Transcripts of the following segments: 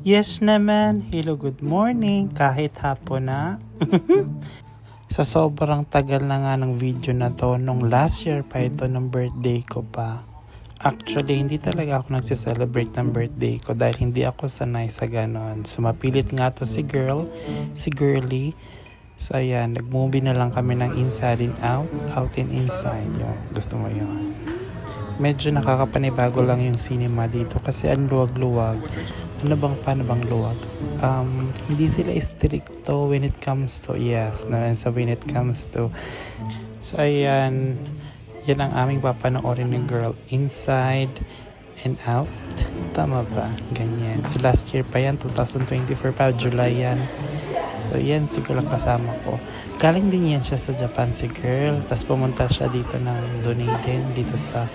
Yes naman. Hello, good morning. Kahit hapon na. Sa sobrang tagal na nga ng video na to, nung last year pa ito ng birthday ko pa. Actually, hindi talaga ako nagsiselebrate ng birthday ko dahil hindi ako sanay sa ganon. So, mapilit nga to si girly. So, ayan, nag-movie na lang kami ng inside and out and inside. Yun, gusto mo yun. Medyo nakakapanibago lang yung cinema dito kasi ang luwag-luwag. Paano bang luwag? Hindi sila stricto when it comes to, when it comes to. So, ayan, yan ang aming papanoorin ng girl. Inside and out. Tama ba? Ganyan. So, last year pa yan, 2024 pa, July yan. So, yan, siguro kasama ko. Galing din yan siya sa Japan, si girl. Tapos pumunta siya dito ng Dunedin, dito sa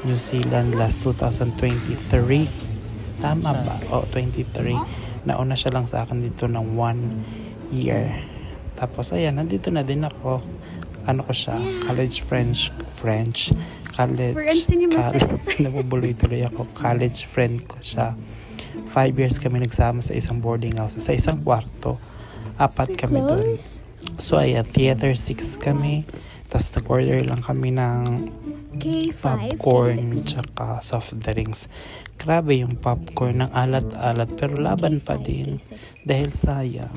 New Zealand last 2023. Tama ba? 23. Nauna siya lang sa akin dito ng 1 year. Tapos, ayan, nandito na din ako. Ano ko siya? College French. Nabubuloy tuloy ako. College friend ko siya. 5 years kami nagsama sa isang boarding house. Sa isang kwarto. 4 kami doon. So, ayan, theater 6 kami. Tapos, nag-order lang kami ng popcorn tsaka soft drinks. Grabe yung popcorn, ng alat-alat, pero laban pa din dahil sayang.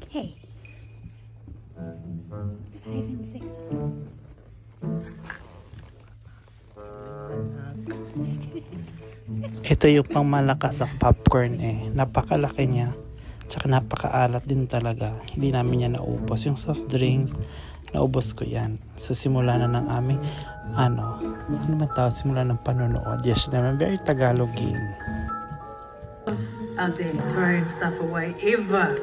Okay. 5 and 6. Ito yung pangmalakas sa popcorn Napakalaki niya. Tsaka napakaalat din talaga. Hindi namin yan naubos. Yung soft drinks, naubos ko yan. So, simula na ng aming, ano man tawag? Simula ng panonood. Yes naman, very Tagaloging. Out there throwing stuff away. Eva,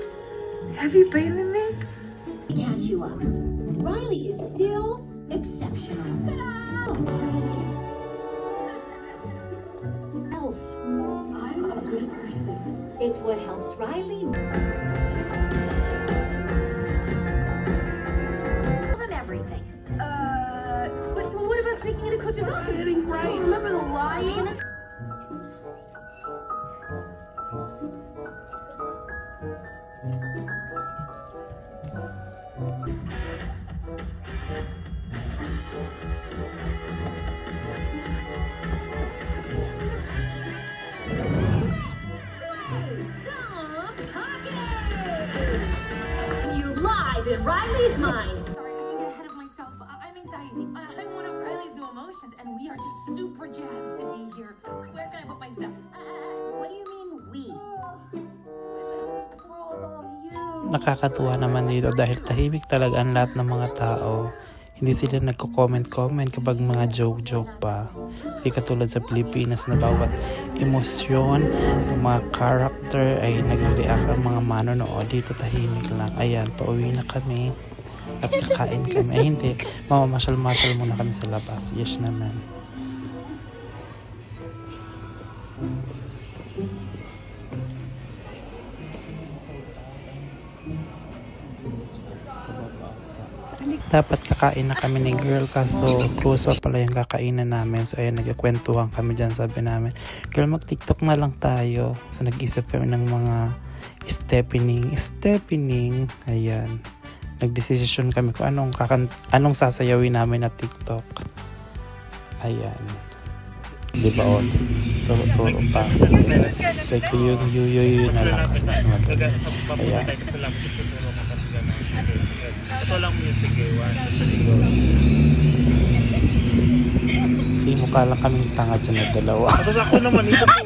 have you been in there? Catch you up. Riley is still exceptional. Elf. I'm a good person. It's what helps Riley. And everything. But what about sneaking into Coach's office? Getting right. Remember the lying? In Riley's mind. Sorry, I can get ahead of myself. I'm anxiety. I'm one of Riley's new emotions, and we are just super jazzed to be here. Where can I put my stuff? What do you mean, we? Nakakatuwa naman dito dahil tahimik talaga ang lahat ng mga tao. Hindi sila nagko-comment kapag mga joke pa. Hindi katulad sa Pilipinas na bawat emosyon ng mga character ay nagre-react ang mga manonood. Dito tahimik lang. Ayan, pauwi na kami at kakain kami. Ay hindi, mamamasyal-masyal muna kami sa labas. Yes naman. Dapat kakain na kami ni girl kaso close pa pala yung kakainan namin. So ayan, nagkakwentuhan kami dyan. Sabi namin, girl, mag-TikTok na lang tayo. So nag-isip kami ng mga steppening. Ayan, nag-decision kami kung anong sasayawin namin na TikTok. Ayan, diba o turo pa. So yung yuyo na lang kasi mas madali. Ayan, ito lang music sige, mukha lang kaming tanga dyan na dalawa. Tapos ako naman ito po.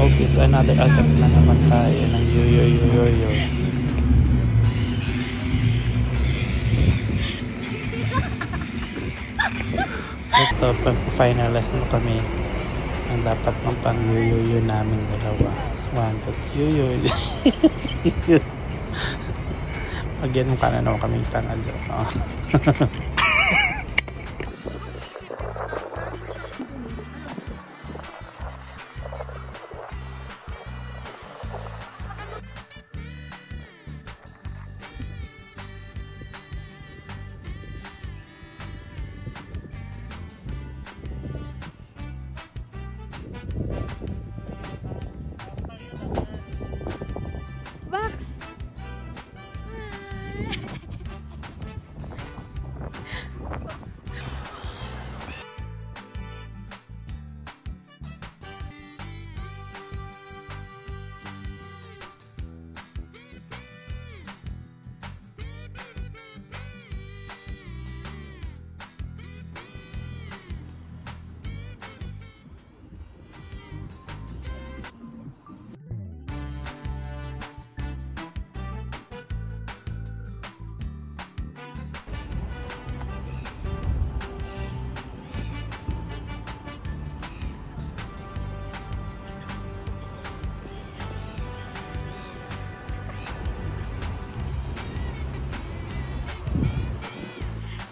Okay, so another attempt na naman tayo ng yo. Ito, pag-finalize na kami ang dapat pang yo namin dalawa. 1, 2, yo. Again, mukha na naman kaming tanga dyan.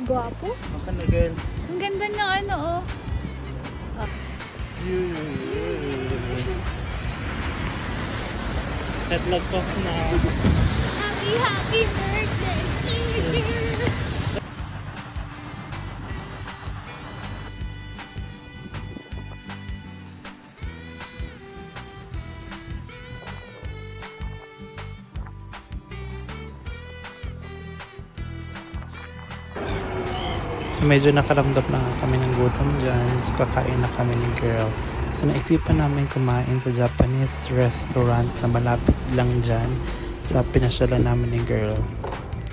gwapo. Baka na girl. Ang ganda ng ano, oh. Tatlog cost na. Happy birthday! Cheers! So medyo nakaramdam na nga kami ng gutom dyan. So kakain na kami ni girl. So naisipan namin kumain sa Japanese restaurant na malapit lang dyan sa pinasyalan namin ni girl.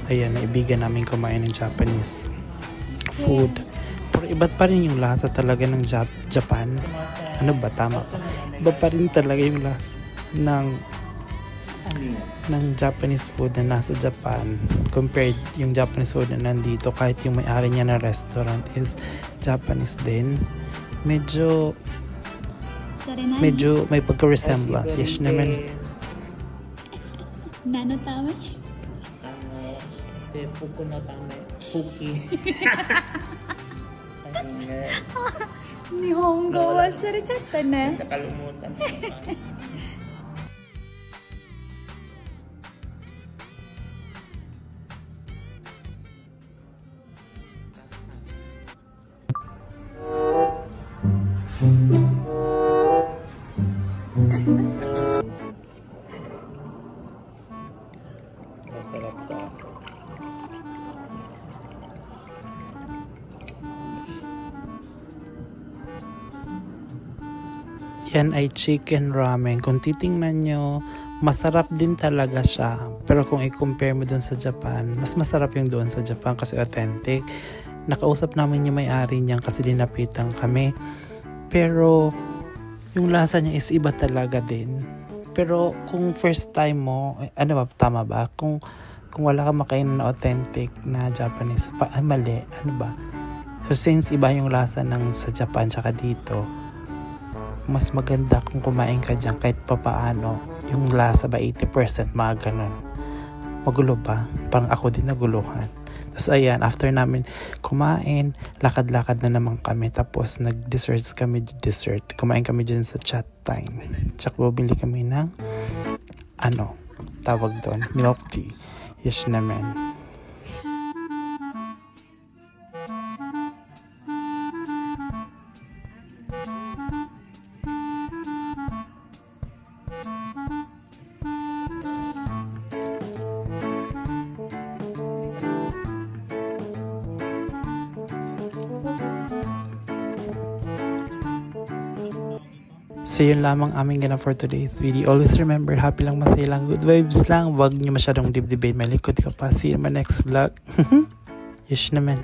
Ayan, naibigan namin kumain ng Japanese food. Pero iba pa rin yung lasa talaga ng Japan. Ano ba? Tama pa. Iba pa rin talaga yung lasa ng Japanese food na nasa Japan compared yung Japanese food na nandito. Kahit yung may-ari niya na restaurant is Japanese din, medyo may pagka-resemblance. Yes naman. Nanatama? Fuku no tame. Fuki. Nihongo wasurichatta ne. Nakalimutan. Masarap sa ako. Yan ay chicken ramen. Kung titingnan nyo, masarap din talaga siya. Pero kung i-compare mo dun sa Japan, mas masarap yung doon sa Japan kasi authentic. Nakausap namin yung may-ari niyan kasi linapitan kami. Pero yung lasa niya is iba talaga din. Pero kung first time mo, ano ba, tama ba? Kung wala ka makain na authentic na Japanese, mali, ano ba? So since iba yung lasa ng sa Japan tsaka dito, mas maganda kung kumain ka dyan kahit papaano, yung lasa ba 80% mga ganun. Magulo ba? Parang ako din naguluhan. Tapos ayan, after namin kumain, lakad-lakad na naman kami. Tapos nag-desserts kami, kumain kami dyan sa chat time. Tsaka bumili kami ng tawag doon, milk tea. Yes naman. So yun lamang aming ganap for today's video. Always remember, happy lang, masaya lang, good vibes lang. Huwag nyo masyadong dibdibin, may likod ka pa. See you in my next vlog. Yes naman.